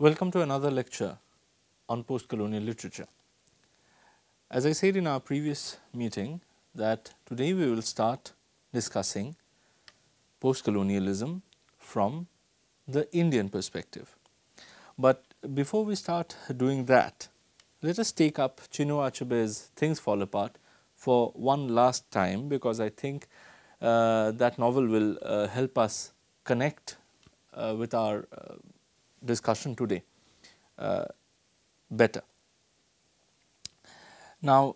Welcome to another lecture on postcolonial literature. As I said in our previous meeting that today we will start discussing postcolonialism from the Indian perspective. But before we start doing that, let us take up Chinua Achebe's Things Fall Apart for one last time, because I think that novel will help us connect with our discussion today better. Now,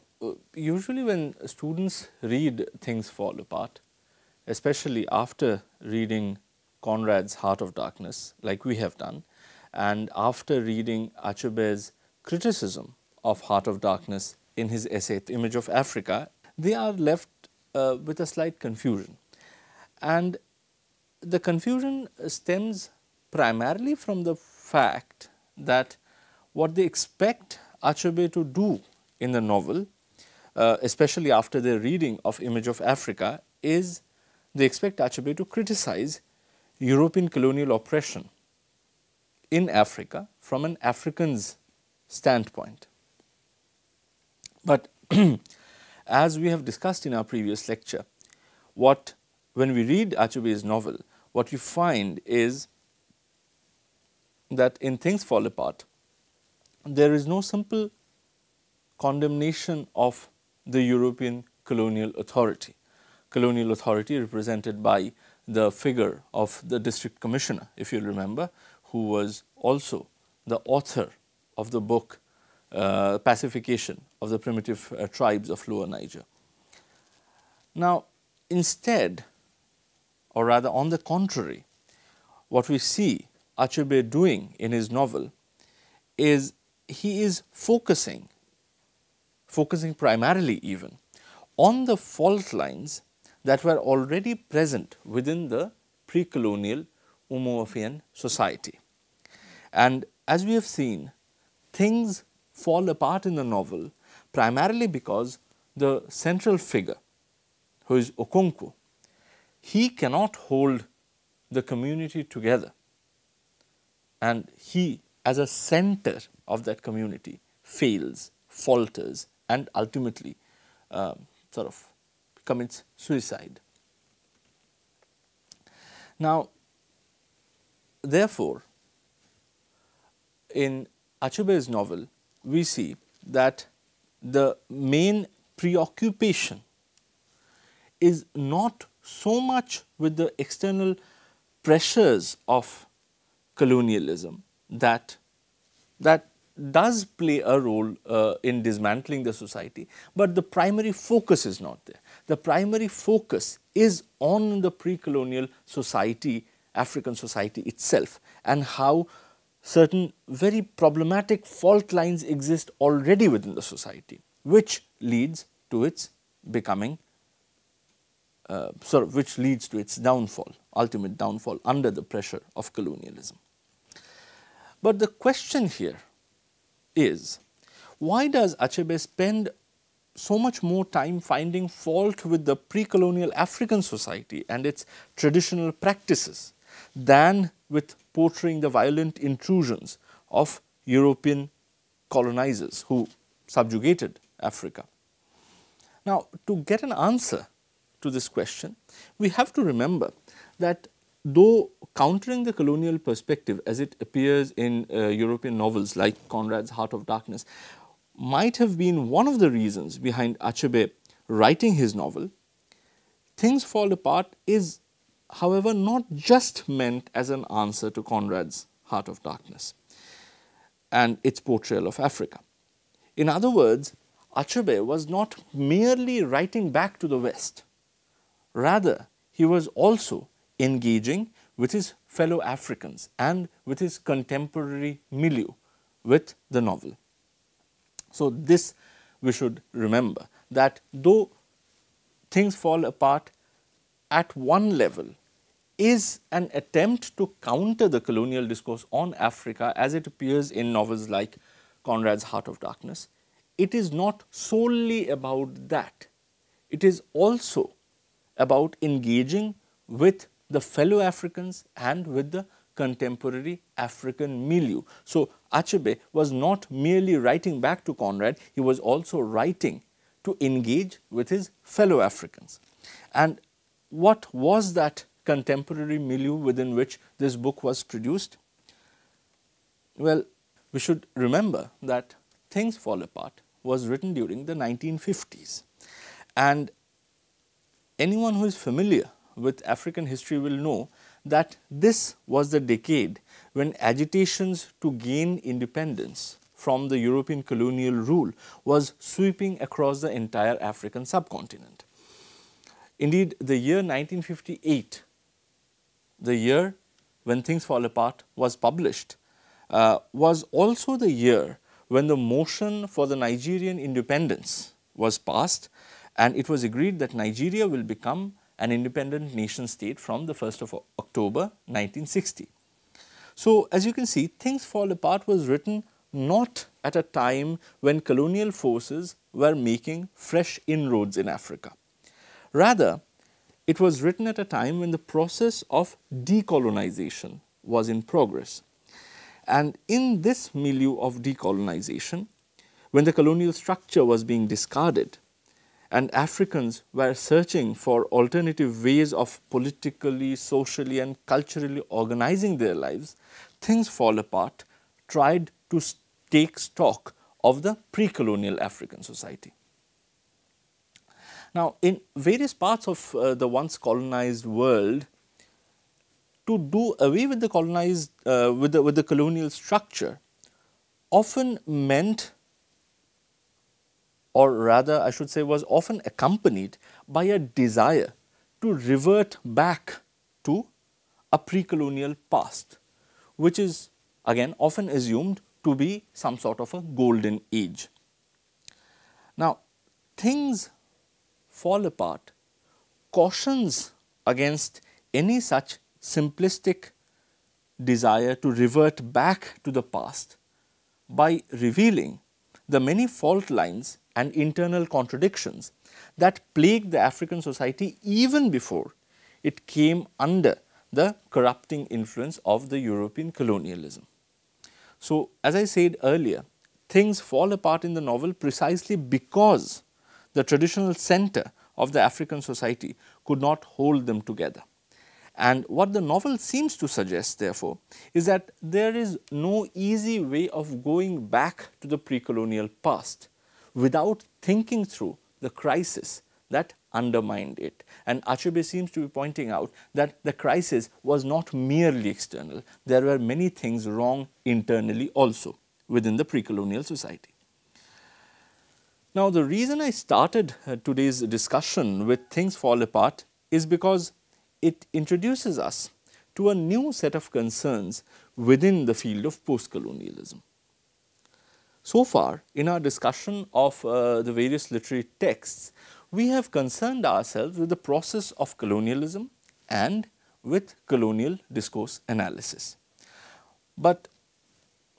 usually when students read Things Fall Apart, especially after reading Conrad's Heart of Darkness, like we have done, and after reading Achebe's criticism of Heart of Darkness in his essay Image of Africa, they are left with a slight confusion. And the confusion stems primarily from the fact that what they expect Achebe to do in the novel, especially after their reading of Image of Africa, is they expect Achebe to criticize European colonial oppression in Africa from an African's standpoint. But as we have discussed in our previous lecture, when we read Achebe's novel, what we find is that in Things Fall Apart, there is no simple condemnation of the European colonial authority represented by the figure of the district commissioner, if you remember, who was also the author of the book Pacification of the Primitive Tribes of Lower Niger. Now, instead, or rather on the contrary, what we see Achebe doing in his novel is he is focusing primarily even on the fault lines that were already present within the pre-colonial Umuafian society. And as we have seen, things fall apart in the novel primarily because the central figure, who is Okonkwo, he cannot hold the community together, and he, as a center of that community, fails, falters, and ultimately sort of commits suicide. Now, therefore, in Achebe's novel, we see that the main preoccupation is not so much with the external pressures of colonialism that does play a role in dismantling the society, but the primary focus is not there. The primary focus is on the pre-colonial society, African society itself, and how certain very problematic fault lines exist already within the society, which leads to its becoming which leads to its downfall, ultimate downfall under the pressure of colonialism. But the question here is, why does Achebe spend so much more time finding fault with the pre-colonial African society and its traditional practices than with portraying the violent intrusions of European colonizers who subjugated Africa? Now, to get an answer to this question, we have to remember that though countering the colonial perspective as it appears in European novels like Conrad's Heart of Darkness might have been one of the reasons behind Achebe writing his novel, Things Fall Apart is, however, not just meant as an answer to Conrad's Heart of Darkness and its portrayal of Africa. In other words, Achebe was not merely writing back to the West. Rather, he was also engaging with his fellow Africans and with his contemporary milieu with the novel. So, this we should remember, that though Things Fall Apart at one level is an attempt to counter the colonial discourse on Africa as it appears in novels like Conrad's Heart of Darkness, it is not solely about that. It is also about engaging with the fellow Africans and with the contemporary African milieu. So, Achebe was not merely writing back to Conrad, he was also writing to engage with his fellow Africans. And what was that contemporary milieu within which this book was produced? Well, we should remember that Things Fall Apart was written during the 1950s, and anyone who is familiar with African history will know that this was the decade when agitations to gain independence from the European colonial rule was sweeping across the entire African subcontinent. Indeed, the year 1958, the year when Things Fall Apart was published, was also the year when the motion for the Nigerian independence was passed, and it was agreed that Nigeria will become an independent nation state from the 1st of October 1960. So, as you can see, Things Fall Apart was written not at a time when colonial forces were making fresh inroads in Africa. Rather, it was written at a time when the process of decolonization was in progress. And in this milieu of decolonization, when the colonial structure was being discarded and Africans were searching for alternative ways of politically, socially and culturally organizing their lives, Things Fall Apart tried to take stock of the pre-colonial African society. Now, in various parts of the once colonized world, to do away with the colonized, with the colonial structure often meant, or rather I should say was often accompanied by a desire to revert back to a pre-colonial past, which is again often assumed to be some sort of a golden age. Now, Things Fall Apart cautions against any such simplistic desire to revert back to the past by revealing the many fault lines and internal contradictions that plagued the African society even before it came under the corrupting influence of the European colonialism. So, as I said earlier, things fall apart in the novel precisely because the traditional center of the African society could not hold them together. And what the novel seems to suggest, therefore, is that there is no easy way of going back to the pre-colonial past without thinking through the crisis that undermined it. And Achebe seems to be pointing out that the crisis was not merely external. There were many things wrong internally also within the pre-colonial society. Now, the reason I started today's discussion with Things Fall Apart is because it introduces us to a new set of concerns within the field of postcolonialism. So far, in our discussion of the various literary texts, we have concerned ourselves with the process of colonialism and with colonial discourse analysis. But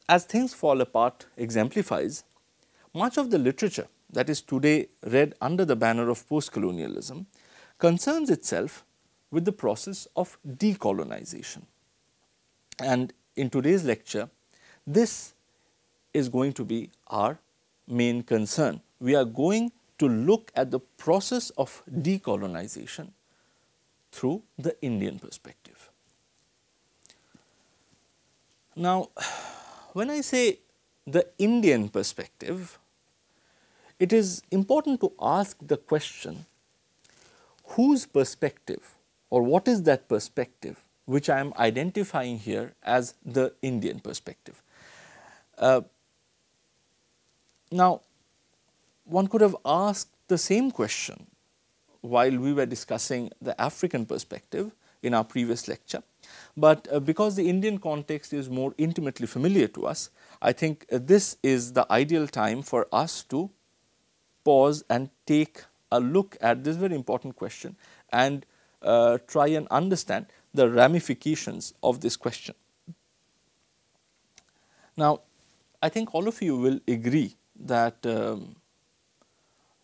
as Things Fall Apart exemplifies, much of the literature that is today read under the banner of postcolonialism concerns itself with the process of decolonization. And in today's lecture, this is going to be our main concern. We are going to look at the process of decolonization through the Indian perspective. Now, when I say the Indian perspective, it is important to ask the question, whose perspective or what is that perspective which I am identifying here as the Indian perspective? Now, one could have asked the same question while we were discussing the African perspective in our previous lecture, but because the Indian context is more intimately familiar to us, I think this is the ideal time for us to pause and take a look at this very important question and try and understand the ramifications of this question. Now, I think all of you will agree that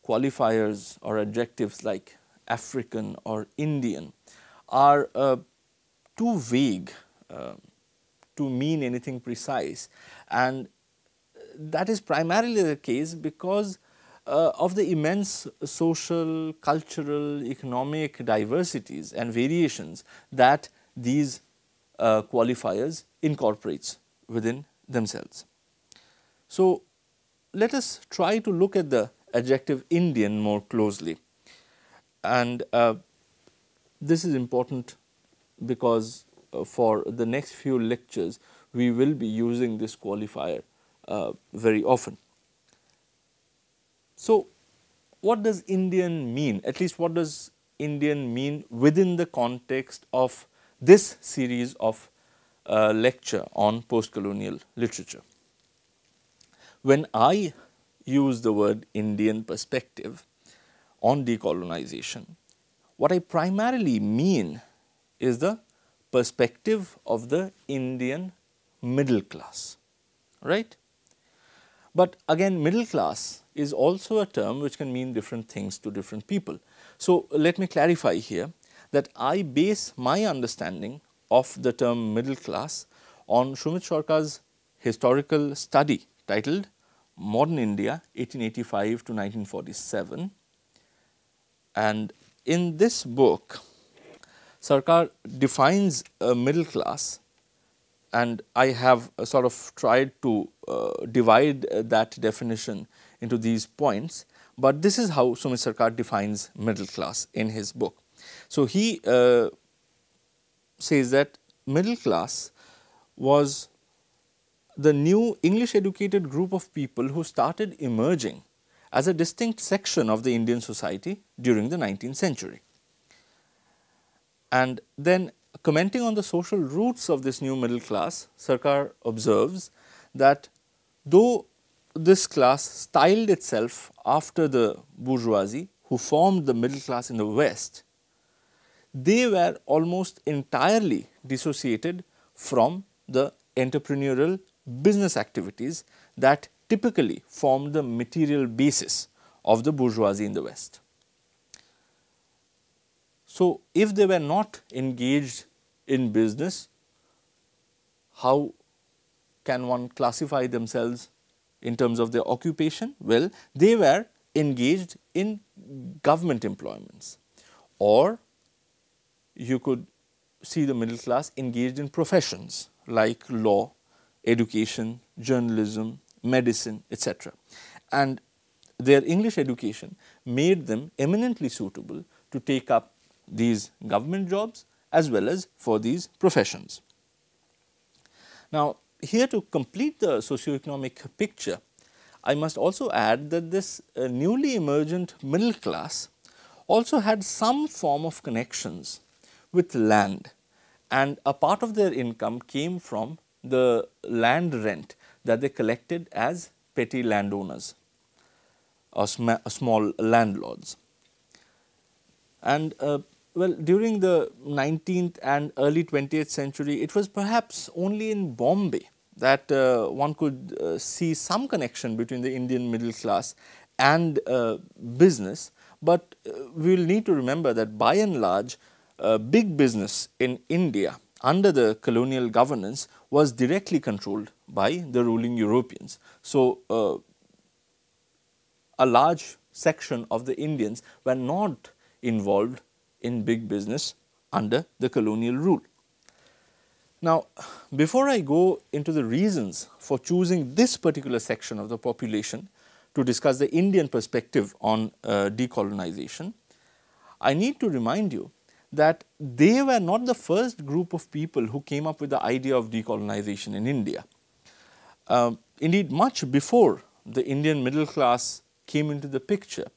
qualifiers or adjectives like African or Indian are too vague to mean anything precise, and that is primarily the case because of the immense social, cultural, economic diversities and variations that these qualifiers incorporates within themselves. So, let us try to look at the adjective Indian more closely, and this is important because for the next few lectures we will be using this qualifier very often. So, what does Indian mean? At least what does Indian mean within the context of this series of lecture on postcolonial literature? When I use the word Indian perspective on decolonization, what I primarily mean is the perspective of the Indian middle class, right? But again, middle class is also a term which can mean different things to different people. So, let me clarify here that I base my understanding of the term middle class on Sumit Sarkar's historical study titled Modern India 1885 to 1947, and in this book Sarkar defines a middle class, and I have sort of tried to divide that definition into these points, but this is how Sumit Sarkar defines middle class in his book. So, he says that middle class was the new English educated group of people who started emerging as a distinct section of the Indian society during the 19th century. And then commenting on the social roots of this new middle class, Sarkar observes that though this class styled itself after the bourgeoisie who formed the middle class in the West, they were almost entirely dissociated from the entrepreneurial business activities that typically formed the material basis of the bourgeoisie in the West. So, if they were not engaged in business, how can one classify themselves in terms of their occupation? Well, they were engaged in government employments, or you could see the middle class engaged in professions like law, education, journalism, medicine, etc. And their English education made them eminently suitable to take up these government jobs as well as for these professions. Now, here to complete the socio-economic picture, I must also add that this newly emergent middle class also had some form of connections with land, and a part of their income came from the land rent that they collected as petty landowners or small landlords. And well, during the 19th and early 20th century, it was perhaps only in Bombay that one could see some connection between the Indian middle class and business, but we will need to remember that by and large big business in India under the colonial governance was directly controlled by the ruling Europeans. So, a large section of the Indians were not involved in big business under the colonial rule. Now, before I go into the reasons for choosing this particular section of the population to discuss the Indian perspective on decolonization, I need to remind you that they were not the first group of people who came up with the idea of decolonization in India. Indeed, much before the Indian middle class came into the picture,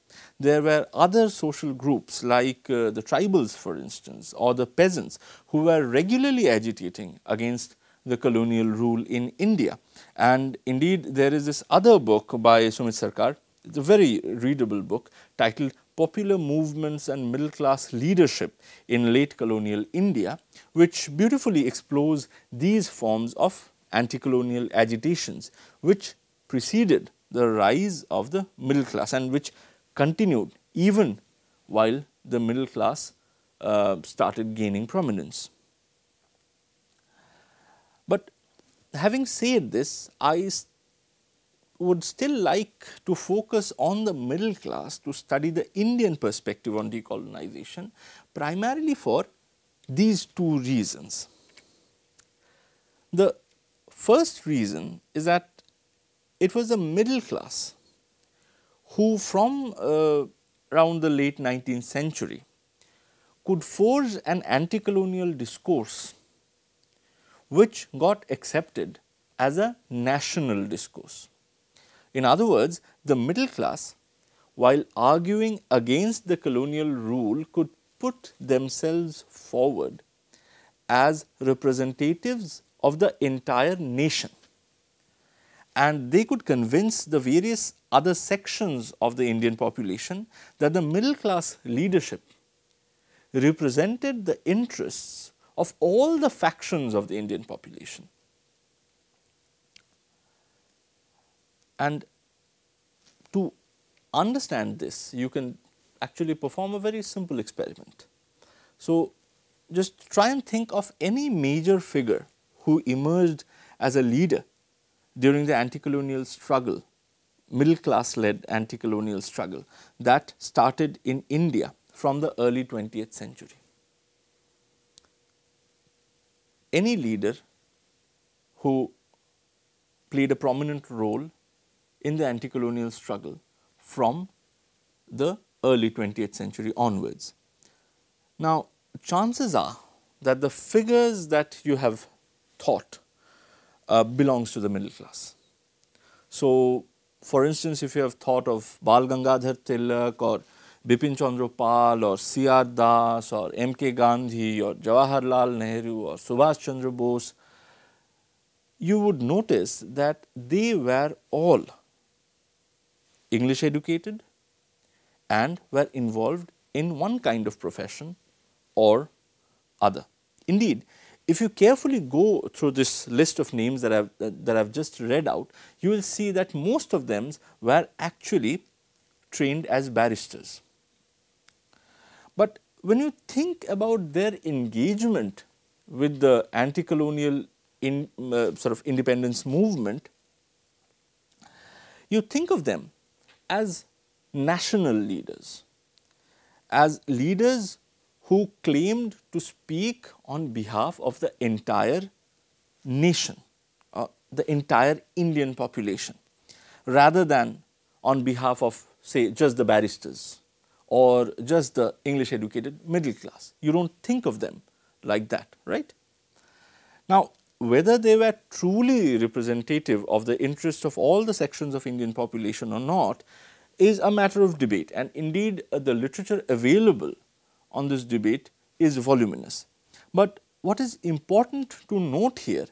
there were other social groups like the tribals, for instance, or the peasants who were regularly agitating against the colonial rule in India. And indeed, there is this other book by Sumit Sarkar, it's a very readable book titled Popular Movements and Middle Class Leadership in Late Colonial India, which beautifully explores these forms of anti-colonial agitations which preceded the rise of the middle class and which continued even while the middle class started gaining prominence. But having said this, I would still like to focus on the middle class to study the Indian perspective on decolonization, primarily for these two reasons. The first reason is that it was the middle class who from around the late 19th century could forge an anti-colonial discourse which got accepted as a national discourse. In other words, the middle class, while arguing against the colonial rule, could put themselves forward as representatives of the entire nation, and they could convince the various other sections of the Indian population that the middle class leadership represented the interests of all the factions of the Indian population. And to understand this, you can actually perform a very simple experiment. So, just try and think of any major figure who emerged as a leader during the anti-colonial struggle, middle class led anti-colonial struggle that started in India from the early 20th century. Any leader who played a prominent role in the anti-colonial struggle from the early 20th century onwards. Now, chances are that the figures that you have thought belongs to the middle class. So, for instance, if you have thought of Bal Gangadhar Tilak or Bipin Chandra Pal or C.R. Das or M.K. Gandhi or Jawaharlal Nehru or Subhash Chandra Bose, you would notice that they were all English educated and were involved in one kind of profession or other. Indeed, if you carefully go through this list of names that I've just read out, you will see that most of them were actually trained as barristers. But when you think about their engagement with the anti-colonial sort of independence movement, you think of them as national leaders, as leaders who claimed to speak on behalf of the entire nation, the entire Indian population, rather than on behalf of, say, just the barristers or just the English educated middle class. You don't think of them like that, right? Now, whether they were truly representative of the interests of all the sections of Indian population or not is a matter of debate, and indeed the literature available on this debate is voluminous. But what is important to note here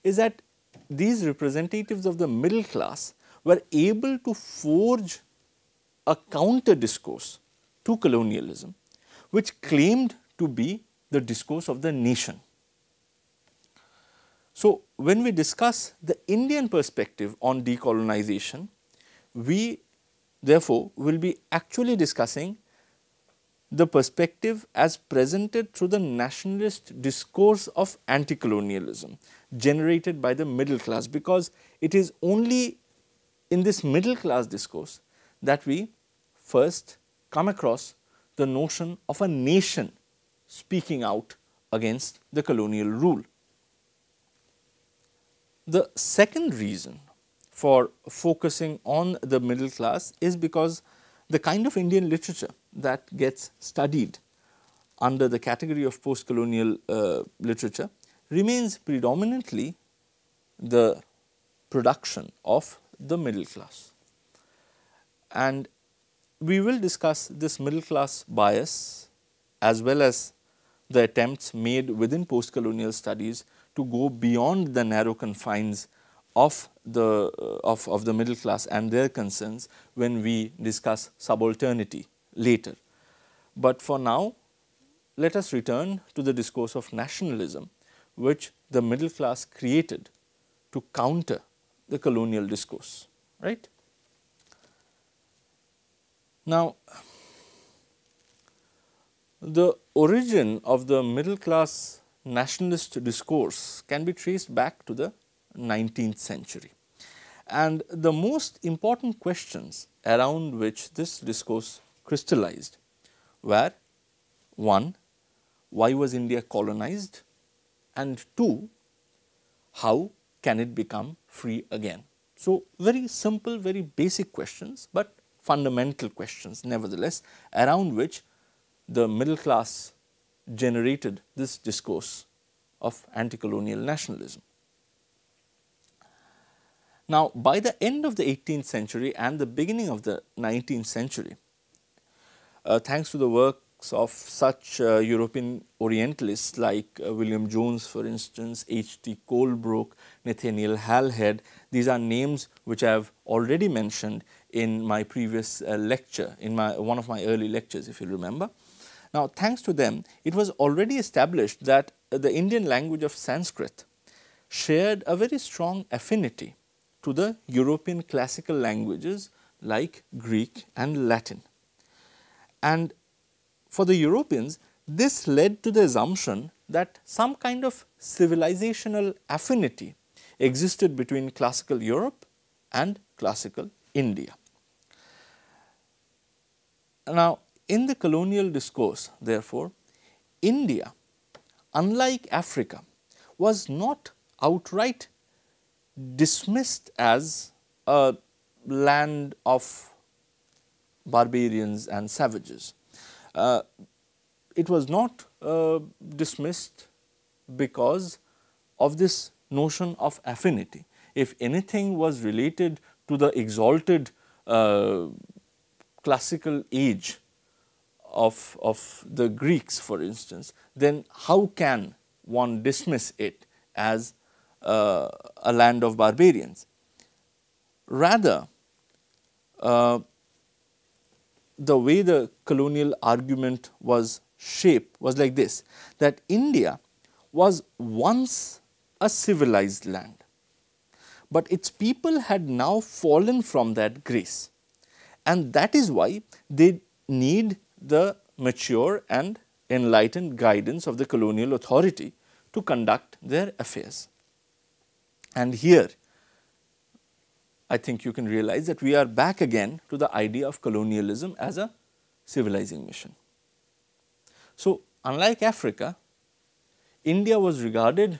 is that these representatives of the middle class were able to forge a counter discourse to colonialism, which claimed to be the discourse of the nation. So, when we discuss the Indian perspective on decolonization, we therefore will be actually discussing the perspective as presented through the nationalist discourse of anti-colonialism generated by the middle class, because it is only in this middle class discourse that we first come across the notion of a nation speaking out against the colonial rule. The second reason for focusing on the middle class is because the kind of Indian literature that gets studied under the category of post-colonial literature remains predominantly the production of the middle class. And we will discuss this middle class bias as well as the attempts made within post-colonial studies to go beyond the narrow confines of the middle class and their concerns when we discuss subalternity later. But for now, let us return to the discourse of nationalism, which the middle class created to counter the colonial discourse, right? Now, the origin of the middle class nationalist discourse can be traced back to the 19th century. And the most important questions around which this discourse crystallized were: 1, why was India colonized? And 2, how can it become free again? So, very simple, very basic questions, but fundamental questions nevertheless, around which the middle class generated this discourse of anti-colonial nationalism. Now, by the end of the 18th century and the beginning of the 19th century, thanks to the works of such European Orientalists like William Jones, for instance, H.T. Colebrook, Nathaniel Halhead, these are names which I have already mentioned in my previous lecture, in one of my early lectures, if you remember. Now, thanks to them, it was already established that the Indian language of Sanskrit shared a very strong affinity to the European classical languages like Greek and Latin. And for the Europeans, this led to the assumption that some kind of civilizational affinity existed between classical Europe and classical India. Now, in the colonial discourse, therefore, India, unlike Africa, was not outright dismissed as a land of barbarians and savages. It was not dismissed because of this notion of affinity. If anything was related to the exalted classical age of the Greeks, for instance, then how can one dismiss it as a land of barbarians? Rather, the way the colonial argument was shaped was like this, that India was once a civilized land, but its people had now fallen from that grace, and that is why they need the mature and enlightened guidance of the colonial authority to conduct their affairs. And here, I think you can realize that we are back again to the idea of colonialism as a civilizing mission. So, unlike Africa, India was regarded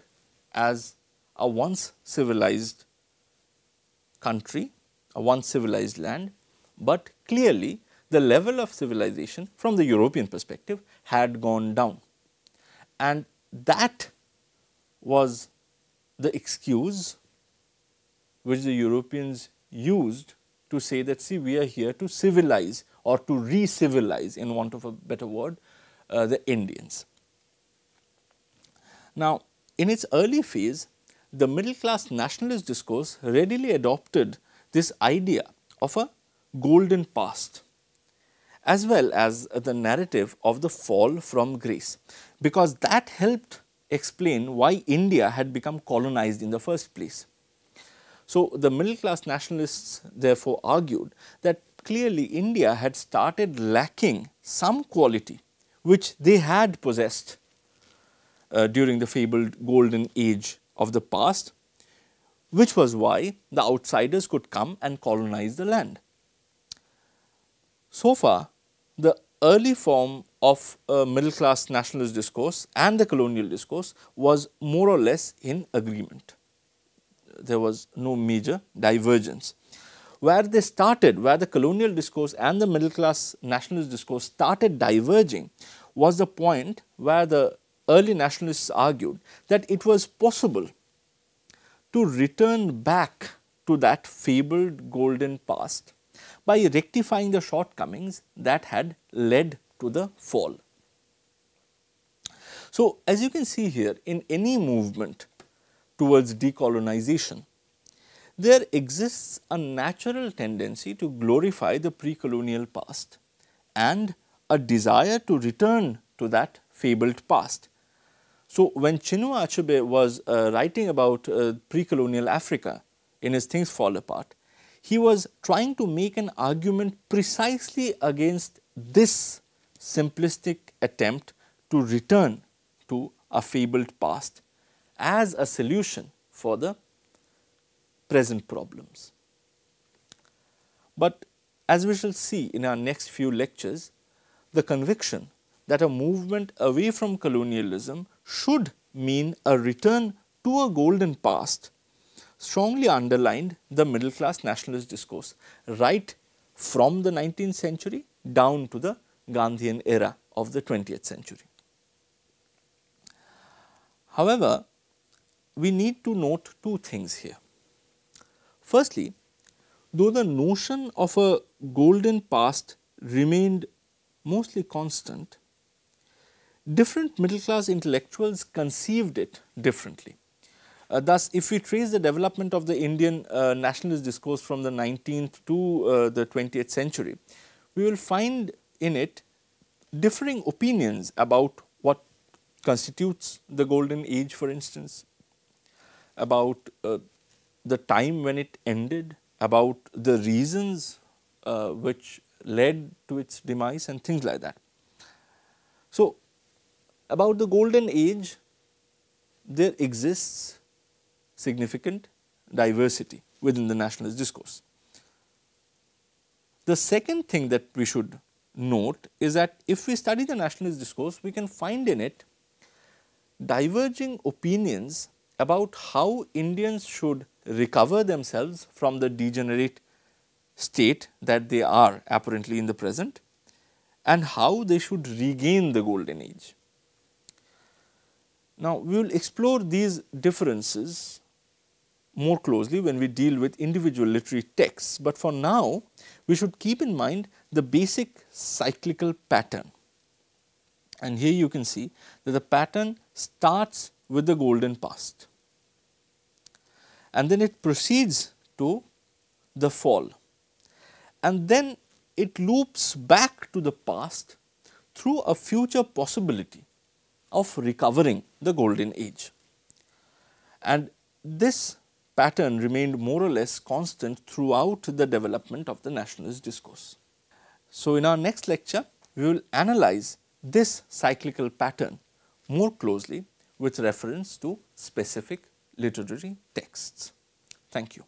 as a once civilized country, a once civilized land, but clearly the level of civilization from the European perspective had gone down, and that was the excuse which the Europeans used to say that, see, we are here to civilize or to re-civilize, in want of a better word, the Indians. Now, in its early phase, the middle class nationalist discourse readily adopted this idea of a golden past, as well as the narrative of the fall from grace, because that helped explain why India had become colonized in the first place. So, the middle class nationalists therefore argued that clearly India had started lacking some quality which they had possessed during the fabled golden age of the past, which was why the outsiders could come and colonize the land. So far, the early form of middle class nationalist discourse and the colonial discourse was more or less in agreement. There was no major divergence. Where they started, where the colonial discourse and the middle class nationalist discourse started diverging, was the point where the early nationalists argued that it was possible to return back to that fabled golden past by rectifying the shortcomings that had led to the fall. So, as you can see here, in any movement towards decolonization, there exists a natural tendency to glorify the pre-colonial past and a desire to return to that fabled past. So, when Chinua Achebe was writing about pre-colonial Africa in his Things Fall Apart, he was trying to make an argument precisely against this simplistic attempt to return to a fabled past as a solution for the present problems. But as we shall see in our next few lectures, the conviction that a movement away from colonialism should mean a return to a golden past strongly underlined the middle class nationalist discourse right from the 19th century down to the Gandhian era of the 20th century. However, we need to note two things here. Firstly, though the notion of a golden past remained mostly constant, different middle class intellectuals conceived it differently. Thus, if we trace the development of the Indian nationalist discourse from the 19th to the 20th century, we will find in it differing opinions about what constitutes the golden age, for instance, about the time when it ended, about the reasons which led to its demise and things like that. So, about the golden age, there exists significant diversity within the nationalist discourse. The second thing that we should note is that if we study the nationalist discourse, we can find in it diverging opinions about how Indians should recover themselves from the degenerate state that they are apparently in the present, and how they should regain the golden age. Now, we will explore these differences more closely when we deal with individual literary texts, but for now we should keep in mind the basic cyclical pattern. And here you can see that the pattern starts with the golden past, and then it proceeds to the fall, and then it loops back to the past through a future possibility of recovering the golden age. And this pattern remained more or less constant throughout the development of the nationalist discourse. So, in our next lecture, we will analyze this cyclical pattern more closely with reference to specific literary texts. Thank you.